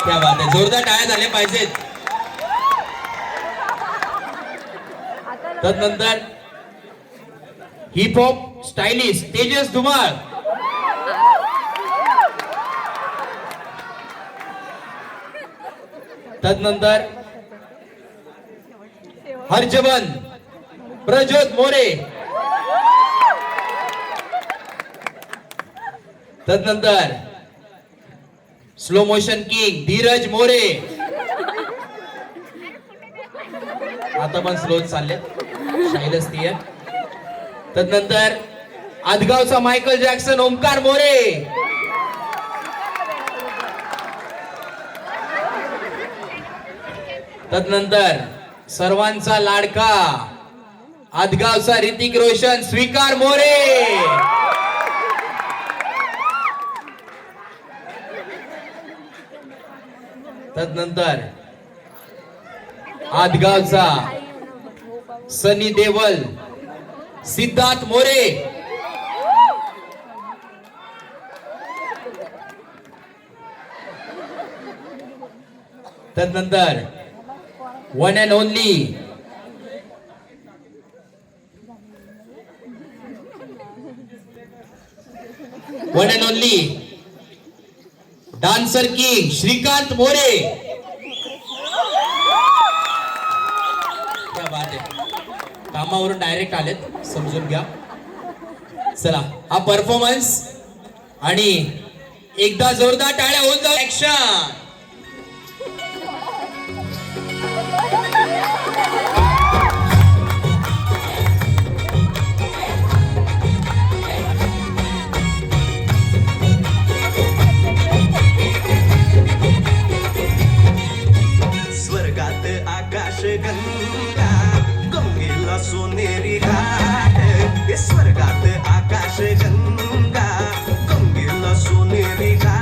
क्या बात आहे, जोरदार टाळ्या झाल्या पाहिजेत. तदनंतर heap hop stylist Tejas Dhumal. तदनंतर हर्षवन प्रज्योत मोरे. तदनंतर slow motion king Dheeraj More. आता पण स्लो चालले शाहीलच ती. तदनंतर आदगावचा मायकल जॅक्सन ओमकार मोरे. तदनंतर सर्वांचा लाडका आदगावचा ऋतिक रोशन स्वीकार मोरे. तदनंतर आदगावचा सनी देवल सिद्धार्थ मोरे. तदनंतर one and only dancer king Shrikant More. क्या बात आहे, कामावरून डायरेक्ट आलेत, समजून घ्या. चला हा परफॉर्मन्स आणि एकदा जोरदार टाळ्या होऊन जाऊ. ऍक्शन. स्वर्गात आकाश गंगा गंगेला सोनेरी घाट. स्वर्गात आकाश गंगा गंगेला सोनेरी घाट.